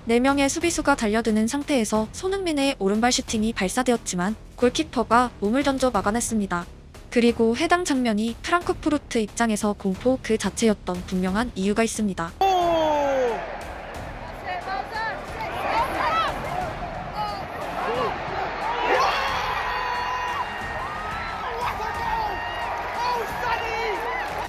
4명의 수비수가 달려드는 상태에서 손흥민의 오른발 슈팅이 발사되었지만 골키퍼가 몸을 던져 막아냈습니다. 그리고 해당 장면이 프랑크푸르트 입장에서 공포 그 자체였던 분명한 이유가 있습니다.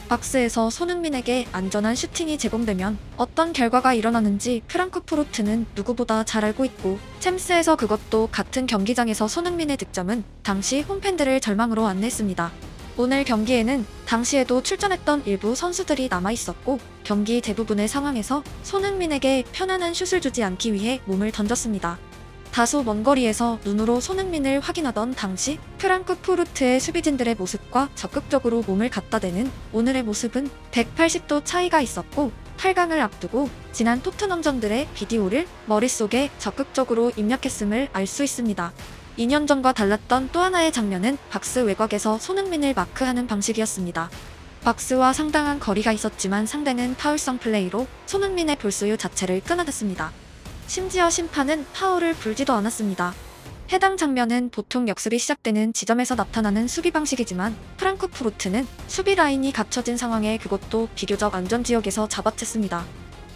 박스에서 손흥민에게 안전한 슈팅이 제공되면 어떤 결과가 일어나는지 프랑크푸르트는 누구보다 잘 알고 있고, 챔스에서 그것도 같은 경기장에서 손흥민의 득점은 당시 홈팬들을 절망으로 안냈습니다. 오늘 경기에는 당시에도 출전했던 일부 선수들이 남아있었고, 경기 대부분의 상황에서 손흥민에게 편안한 슛을 주지 않기 위해 몸을 던졌습니다. 다소 먼 거리에서 눈으로 손흥민을 확인하던 당시 프랑크푸르트의 수비진들의 모습과 적극적으로 몸을 갖다 대는 오늘의 모습은 180도 차이가 있었고, 8강을 앞두고 지난 토트넘전들의 비디오를 머릿속에 적극적으로 입력했음을 알 수 있습니다. 2년 전과 달랐던 또 하나의 장면은 박스 외곽에서 손흥민을 마크하는 방식이었습니다. 박스와 상당한 거리가 있었지만 상대는 파울성 플레이로 손흥민의 볼 소유 자체를 끊어냈습니다. 심지어 심판은 파울을 불지도 않았습니다. 해당 장면은 보통 역습이 시작되는 지점에서 나타나는 수비 방식이지만 프랑크푸르트는 수비 라인이 갖춰진 상황에 그것도 비교적 안전지역에서 잡아챘습니다.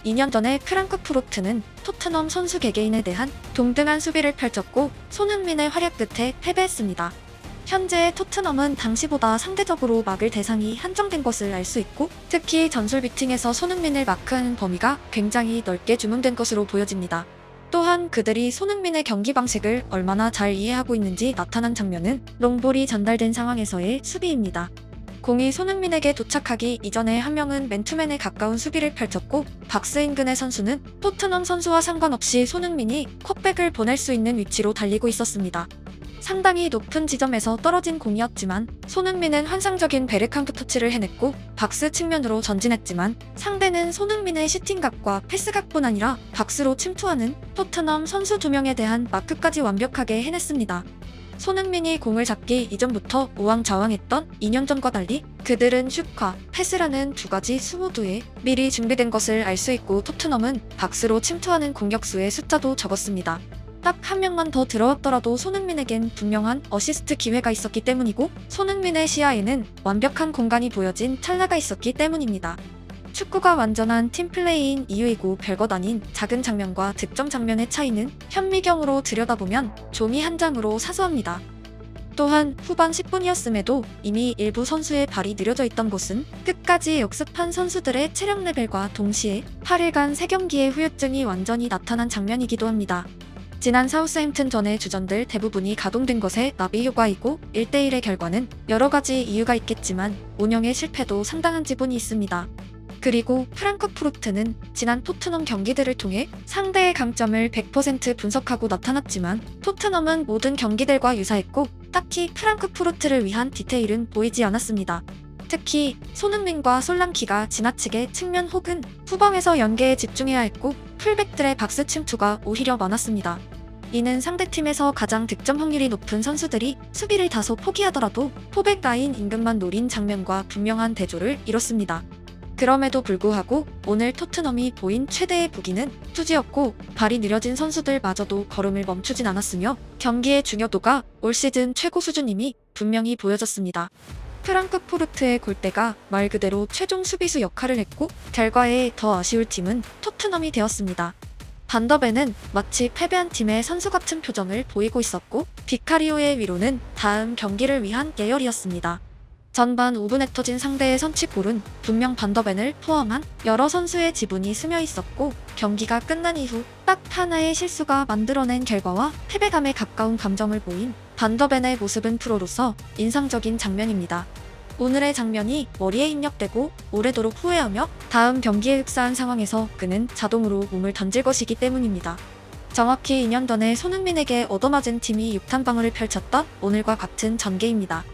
2년 전에 프랑크푸르트는 토트넘 선수 개개인에 대한 동등한 수비를 펼쳤고 손흥민의 활약 끝에 패배했습니다. 현재 토트넘은 당시보다 상대적으로 막을 대상이 한정된 것을 알 수 있고, 특히 전술 미팅에서 손흥민을 마크하는 범위가 굉장히 넓게 주문된 것으로 보여집니다. 또한 그들이 손흥민의 경기 방식을 얼마나 잘 이해하고 있는지 나타난 장면은 롱볼이 전달된 상황에서의 수비입니다. 공이 손흥민에게 도착하기 이전에 한 명은 맨투맨에 가까운 수비를 펼쳤고, 박스 인근의 선수는 토트넘 선수와 상관없이 손흥민이 컵백을 보낼 수 있는 위치로 달리고 있었습니다. 상당히 높은 지점에서 떨어진 공이었지만 손흥민은 환상적인 베르캄프 터치를 해냈고 박스 측면으로 전진했지만 상대는 손흥민의 슈팅각과 패스각뿐 아니라 박스로 침투하는 토트넘 선수 2명에 대한 마크까지 완벽하게 해냈습니다. 손흥민이 공을 잡기 이전부터 우왕좌왕했던 2년 전과 달리 그들은 슛과 패스라는 두 가지 수모두에 미리 준비된 것을 알 수 있고, 토트넘은 박스로 침투하는 공격수의 숫자도 적었습니다. 딱 한 명만 더 들어왔더라도 손흥민에겐 분명한 어시스트 기회가 있었기 때문이고, 손흥민의 시야에는 완벽한 공간이 보여진 찰나가 있었기 때문입니다. 축구가 완전한 팀플레이인 이유이고 별것 아닌 작은 장면과 득점 장면의 차이는 현미경으로 들여다보면 종이 한 장으로 사소합니다. 또한 후반 10분이었음에도 이미 일부 선수의 발이 느려져 있던 곳은 끝까지 역습한 선수들의 체력 레벨과 동시에 8일간 3경기의 후유증이 완전히 나타난 장면이기도 합니다. 지난 사우스햄튼전의 주전들 대부분이 가동된 것의 나비 효과이고 1대1의 결과는 여러 가지 이유가 있겠지만 운영의 실패도 상당한 지분이 있습니다. 그리고 프랑크푸르트는 지난 토트넘 경기들을 통해 상대의 강점을 100% 분석하고 나타났지만 토트넘은 모든 경기들과 유사했고 딱히 프랑크푸르트를 위한 디테일은 보이지 않았습니다. 특히 손흥민과 솔랑키가 지나치게 측면 혹은 후방에서 연계에 집중해야 했고 풀백들의 박스 침투가 오히려 많았습니다. 이는 상대팀에서 가장 득점 확률이 높은 선수들이 수비를 다소 포기하더라도 포백 라인 인근만 노린 장면과 분명한 대조를 이뤘습니다. 그럼에도 불구하고 오늘 토트넘이 보인 최대의 부기는 투지였고, 발이 느려진 선수들마저도 걸음을 멈추진 않았으며 경기의 중요도가 올 시즌 최고 수준임이 분명히 보여졌습니다. 프랑크푸르트의 골대가 말 그대로 최종 수비수 역할을 했고, 결과에 더 아쉬울 팀은 토트넘이 되었습니다. 반더벤은 마치 패배한 팀의 선수 같은 표정을 보이고 있었고, 비카리오의 위로는 다음 경기를 위한 예열이었습니다. 전반 5분에 터진 상대의 선취골은 분명 반더벤을 포함한 여러 선수의 지분이 스며 있었고, 경기가 끝난 이후 딱 하나의 실수가 만들어낸 결과와 패배감에 가까운 감정을 보인 반더벤의 모습은 프로로서 인상적인 장면입니다. 오늘의 장면이 머리에 입력되고 오래도록 후회하며 다음 경기에 흡사한 상황에서 그는 자동으로 몸을 던질 것이기 때문입니다. 정확히 2년 전에 손흥민에게 얻어맞은 팀이 6탄방어를 펼쳤던 오늘과 같은 전개입니다.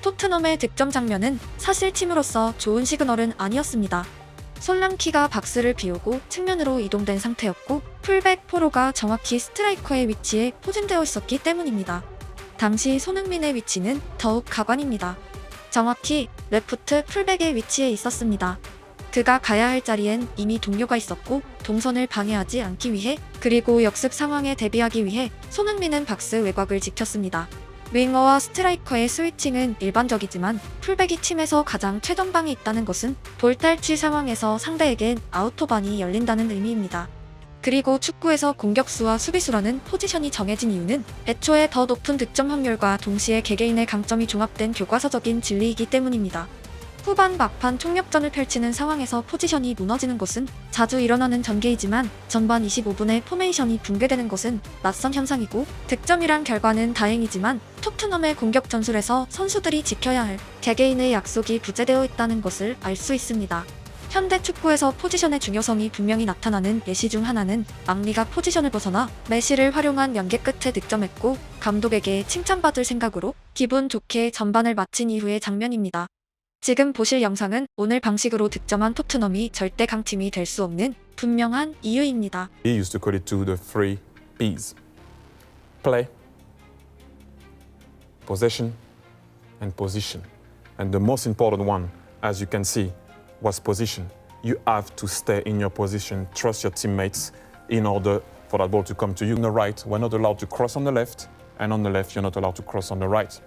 토트넘의 득점 장면은 사실 팀으로서 좋은 시그널은 아니었습니다. 솔랑키가 박스를 비우고 측면으로 이동된 상태였고, 풀백 포로가 정확히 스트라이커의 위치에 포진되어 있었기 때문입니다. 당시 손흥민의 위치는 더욱 가관입니다. 정확히 레프트 풀백의 위치에 있었습니다. 그가 가야 할 자리엔 이미 동료가 있었고 동선을 방해하지 않기 위해 그리고 역습 상황에 대비하기 위해 손흥민은 박스 외곽을 지켰습니다. 윙어와 스트라이커의 스위칭은 일반적이지만 풀백이 팀에서 가장 최전방에 있다는 것은 볼 탈취 상황에서 상대에겐 아우터반이 열린다는 의미입니다. 그리고 축구에서 공격수와 수비수라는 포지션이 정해진 이유는 애초에 더 높은 득점 확률과 동시에 개개인의 강점이 종합된 교과서적인 진리이기 때문입니다. 후반 막판 총력전을 펼치는 상황에서 포지션이 무너지는 것은 자주 일어나는 전개이지만 전반 25분에 포메이션이 붕괴되는 것은 낯선 현상이고 득점이란 결과는 다행이지만 토트넘의 공격 전술에서 선수들이 지켜야 할 개개인의 약속이 부재되어 있다는 것을 알 수 있습니다. 현대 축구에서 포지션의 중요성이 분명히 나타나는 예시 중 하나는 앙리가 포지션을 벗어나 메시를 활용한 연계 끝에 득점했고 감독에게 칭찬받을 생각으로 기분 좋게 전반을 마친 이후의 장면입니다. 지금 보실 영상은 오늘 방식으로 득점한 토트넘이 절대 강팀이 될 수 없는 분명한 이유입니다. He used to call it to the 3 P's. Play, possession, and position. And the most important one, as you can see, was position. You have to stay in your position, trust your teammates in order for that ball to come to you. On the right, we're not allowed to cross on the left, and on the left, you're not allowed to cross on the right.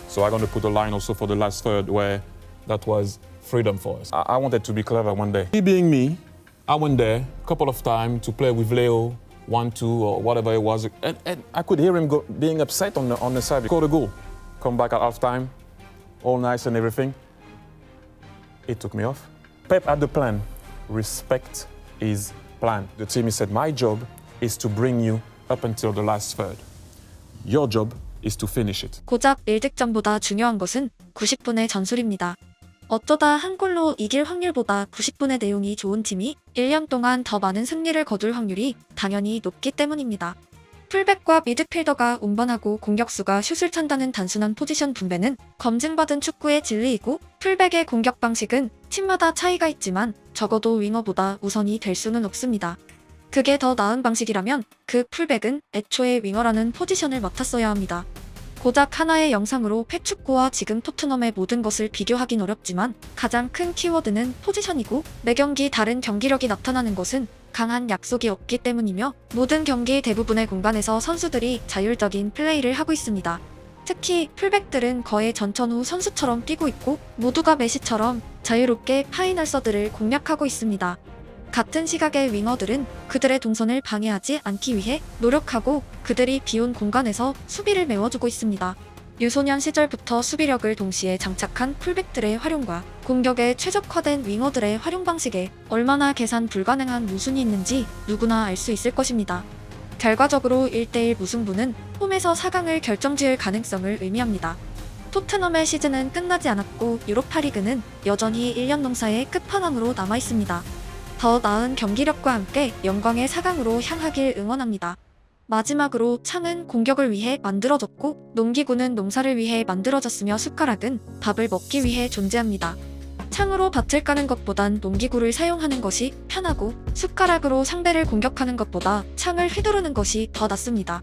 So I'm going to put a line also for the last third where that was freedom for us. I wanted to be clever one day. Me being me, I went there a couple of times to play with Leo, 1-2 or whatever it was, and I could hear him being upset on the side. Scored a goal, come back at halftime, all nice and everything. It took me off. Pep had the plan. Respect his plan. The team, he said, my job is to bring you up until the last third. Your job is to finish it. 고작 1득점보다 중요한 것은 90분의 전술입니다. 어쩌다 한 골로 이길 확률보다 90분의 내용이 좋은 팀이 1년 동안 더 많은 승리를 거둘 확률이 당연히 높기 때문입니다. 풀백과 미드필더가 운반하고 공격수가 슛을 찬다는 단순한 포지션 분배는 검증받은 축구의 진리이고 풀백의 공격 방식은 팀마다 차이가 있지만 적어도 윙어보다 우선이 될 수는 없습니다. 그게 더 나은 방식이라면 그 풀백은 애초에 윙어라는 포지션을 맡았어야 합니다. 고작 하나의 영상으로 폐축구와 지금 토트넘의 모든 것을 비교하긴 어렵지만 가장 큰 키워드는 포지션이고 매 경기 다른 경기력이 나타나는 것은 강한 약속이 없기 때문이며 모든 경기 대부분의 공간에서 선수들이 자율적인 플레이를 하고 있습니다. 특히 풀백들은 거의 전천후 선수처럼 뛰고 있고 모두가 메시처럼 자유롭게 파이널서드를 공략하고 있습니다. 같은 시각의 윙어들은 그들의 동선을 방해하지 않기 위해 노력하고 그들이 비운 공간에서 수비를 메워주고 있습니다. 유소년 시절부터 수비력을 동시에 장착한 풀백들의 활용과 공격에 최적화된 윙어들의 활용 방식에 얼마나 계산 불가능한 모순이 있는지 누구나 알 수 있을 것입니다. 결과적으로 1대1 무승부는 홈에서 4강을 결정지을 가능성을 의미합니다. 토트넘의 시즌은 끝나지 않았고 유로파리그는 여전히 1년 농사의 끝판왕으로 남아있습니다. 더 나은 경기력과 함께 영광의 4강으로 향하길 응원합니다. 마지막으로 창은 공격을 위해 만들어졌고 농기구는 농사를 위해 만들어졌으며 숟가락은 밥을 먹기 위해 존재합니다. 창으로 밭을 까는 것보단 농기구를 사용하는 것이 편하고 숟가락으로 상대를 공격하는 것보다 창을 휘두르는 것이 더 낫습니다.